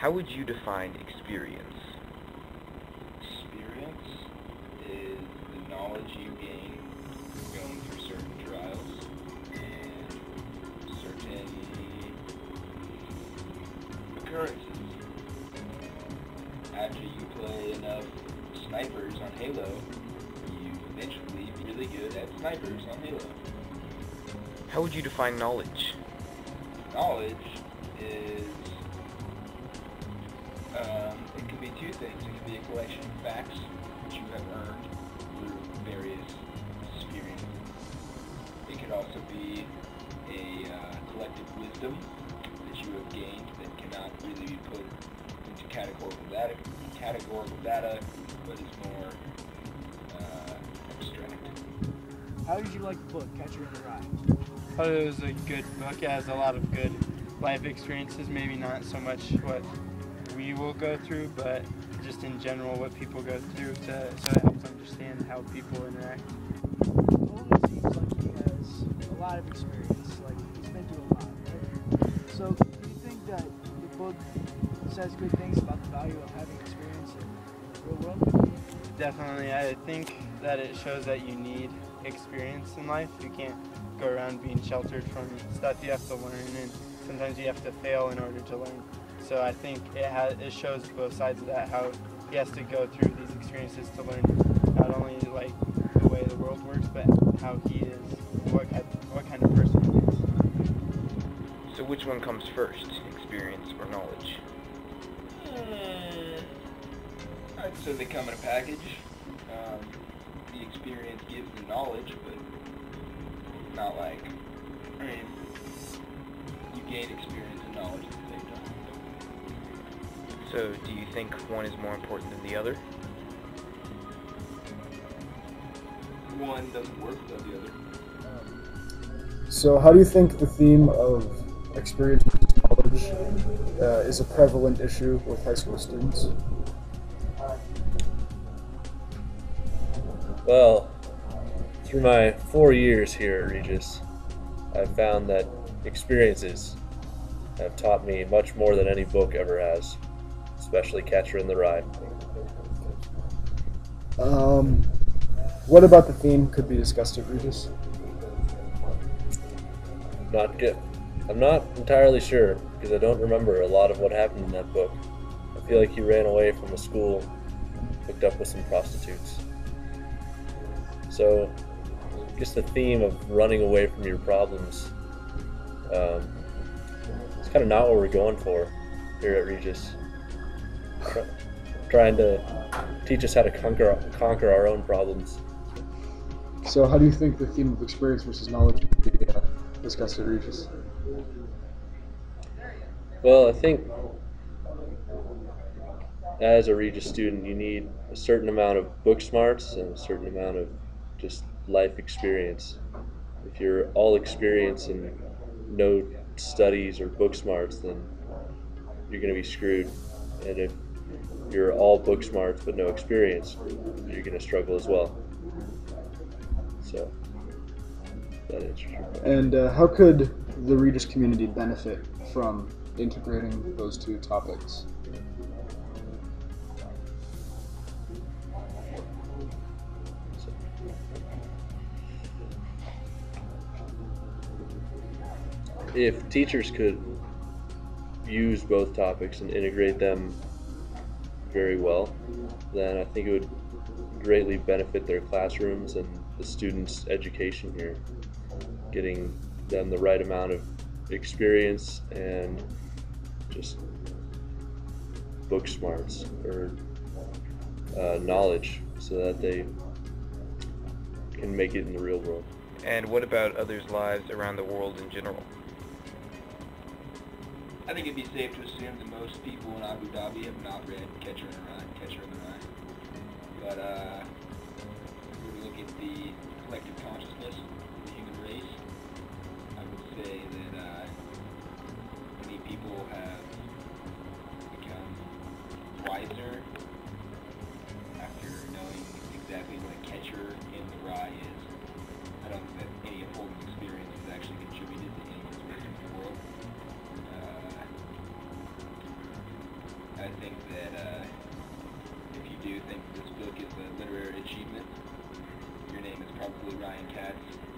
How would you define experience? Experience is the knowledge you gain going through certain trials and certain occurrences. After you play enough snipers on Halo, you eventually be really good at snipers on Halo. How would you define knowledge? Knowledge is, it could be two things. It could be a collection of facts that you have earned through various experiences. It could also be a collective wisdom that you have gained that cannot really be put into categorical data, but is more abstract. How did you like the book, Catcher in the Rye? I thought it was a good book. It has a lot of good life experiences, maybe not so much what we will go through, but just in general what people go through, so it helps understand how people interact. Owen seems like he has a lot of experience, like he's been through a lot, right? So do you think that the book says good things about the value of having experience in the real world? Definitely. I think that it shows that you need experience in life. You can't go around being sheltered from stuff. You have to learn, and sometimes you have to fail in order to learn. So I think it shows both sides of that, how he has to go through these experiences to learn not only like the way the world works, but how he is, what kind of person he is. So which one comes first, experience or knowledge? I'd say they come in a package. The experience gives the knowledge, but not like, I mean, you gain experience and knowledge at the same time. So do you think one is more important than the other? One doesn't work without the other. So how do you think the theme of experience versus knowledge is a prevalent issue with high school students? Well, through my 4 years here at Regis, I've found that experiences have taught me much more than any book ever has, especially Catcher in the Rye. What about the theme could be discussed at Regis? Not good. I'm not entirely sure because I don't remember a lot of what happened in that book. I feel like he ran away from a school, hooked up with some prostitutes. So, I guess the theme of running away from your problems it's kind of not what we're going for here at Regis. Trying to teach us how to conquer our own problems. So how do you think the theme of experience versus knowledge could be discussed at Regis? Well, I think as a Regis student, you need a certain amount of book smarts and a certain amount of just life experience. If you're all experience and no studies or book smarts, then you're going to be screwed. And if you're all book smarts but no experience, you're going to struggle as well. So, that answers your question. And how could the Regis community benefit from integrating those two topics? If teachers could use both topics and integrate them very well, then I think it would greatly benefit their classrooms and the students' education here, getting them the right amount of experience and just book smarts or knowledge so that they can make it in the real world. And what about others' lives around the world in general? I think it'd be safe to assume that most people in Abu Dhabi have not read Catcher in the Rye. But if we look at the collective consciousness of the human race, I would say that many people have become wiser after knowing exactly what a catcher in the rye is. I don't think that any important experience has actually contributed to anyone's wisdom in the world. think that if you do think this book is a literary achievement, your name is probably Ryan Katz.